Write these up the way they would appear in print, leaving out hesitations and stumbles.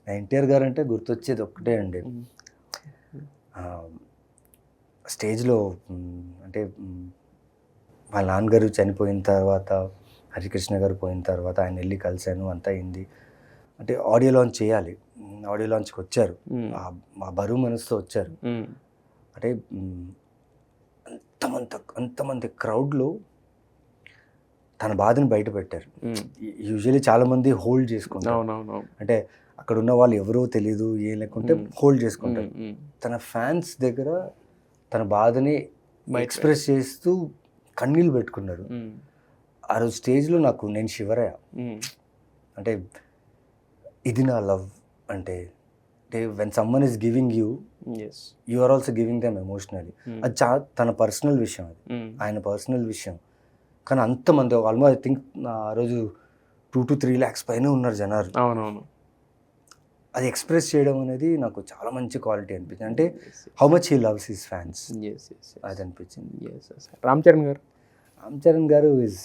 ఎన్టీఆర్ గారు అంటే గుర్తొచ్చేది ఒక్కటే అండి. స్టేజ్లో అంటే వాళ్ళ నాన్నగారు చనిపోయిన తర్వాత, హరికృష్ణ గారు పోయిన తర్వాత ఆయన వెళ్ళి కలిశాను, అంతా అయింది. అంటే ఆడియో లాంచ్ చేయాలి. ఆడియో లాంచ్కి వచ్చారు, మా బరువు మనసుతో వచ్చారు. అంటే అంతమంది క్రౌడ్లో తన బాధను బయట పెట్టారు. యూజువల్లీ చాలామంది హోల్డ్ చేసుకుంటారు. అంటే అక్కడ ఉన్న వాళ్ళు ఎవరో తెలియదు, ఏం లేకుంటే హోల్డ్ చేసుకుంటారు. తన ఫ్యాన్స్ దగ్గర తన బాధని ఎక్స్ప్రెస్ చేస్తూ కన్నీళ్ళు పెట్టుకున్నారు. ఆ రోజు స్టేజ్లో నేను శివరయ్య. అంటే ఇది నా లవ్ అంటే when someone is giving you, you are also giving them emotionally. అది తన పర్సనల్ విషయం, అది ఆయన పర్సనల్ విషయం. కానీ అంతమంది ఆల్మోస్ట్ ఐ థింక్ ఆ రోజు 2 to 3 lakhs పైన ఉన్నారు జనాలు. అవునవును. అది ఎక్స్ప్రెస్ చేయడం అనేది నాకు చాలా మంచి క్వాలిటీ అనిపించింది. అంటే how much he loves his fans, అది అనిపించింది. రామ్ చరణ్ గారు ఇస్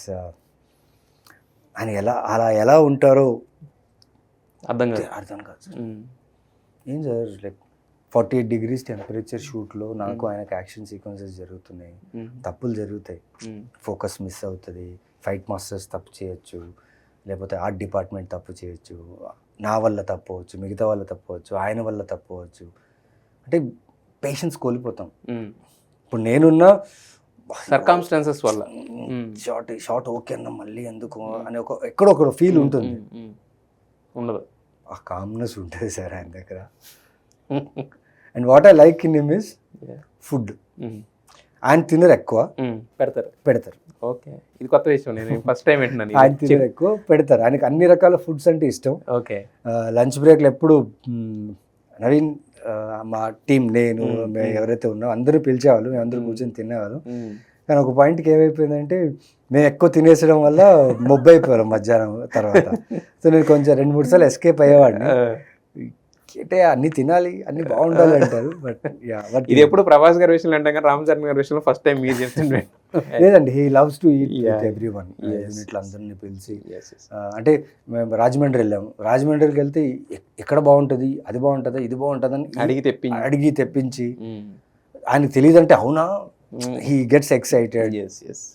ఆయన ఎలా ఉంటారో అర్థం కాదు సార్. ఏం సార్, లైక్ 48 degrees టెంపరేచర్ షూట్లో నాకు ఆయనకు యాక్షన్ సీక్వెన్సెస్ జరుగుతున్నాయి, తప్పులు జరుగుతాయి, ఫోకస్ మిస్ అవుతుంది, ఫైట్ మాస్టర్స్ తప్పు చేయొచ్చు, లేకపోతే ఆర్ట్ డిపార్ట్మెంట్ తప్పు చేయొచ్చు, నా వల్ల తప్పు అవచ్చు, మిగతా వల్ల తప్పు అవచ్చు, ఆయన వల్ల తప్పు అవచ్చు. అంటే పేషెన్స్ కోల్పోతాం. ఇప్పుడు నేనున్న సర్కమ్స్టాన్సెస్ వల్ల షార్ట్ ఓకే అన్న మళ్ళీ ఎందుకు అని ఎక్కడో ఒక ఫీల్ ఉంటుంది, ఉండదు. ఆ కామ్నెస్ ఉంటుంది సార్ ఆయన దగ్గర. And what I like in him is food. ఆయన తినరు ఎక్కువ, పెడతారు. ఓకే, ఇది కొత్త విషయం, నేను ఫస్ట్ టైం వింటున్నాను. ఆయన తినరు ఎక్కువ, పెడతారు. ఆయనకు అన్ని రకాల ఫుడ్స్ అంటే ఇష్టం. ఓకే, లంచ్ బ్రేక్లో ఎప్పుడు నవీన్, మా టీం, నేను, ఎవరైతే ఉన్నామో అందరూ పిలిచేవాళ్ళు, మేము అందరూ కూర్చొని తినేవాళ్ళం. కానీ ఒక పాయింట్కి ఏమైపోయిందంటే మేము ఎక్కువ తినేసడం వల్ల మొబ్బు అయిపోయాం మధ్యాహ్నం తర్వాత. సో నేను కొంచెం 2-3 సార్లు ఎస్కేప్ అయ్యేవాడిని. అంటే అన్ని తినాలి, అన్ని బాగుండాలి అంటారు. బట్ ఇది ఎప్పుడు ప్రభాస్ గారి విషయంలో అంటాం కానీ రామ్ చరణ్ గారి విషయంలో ఫస్ట్ టైం మీరు చెప్తుండే. లేదండి, he loves to eat with everyone. యూనిట్లో అందరినీ పిలిచి, అంటే మేము రాజమండ్రి వెళ్ళాము. రాజమండ్రికి వెళ్తే ఎక్కడ బాగుంటుంది, అది బాగుంటుందా, ఇది బాగుంటుందని అడిగి తెప్పించి, ఆయనకు తెలియదంటే అవునా, హీ గెట్స్ ఎక్సైటెడ్.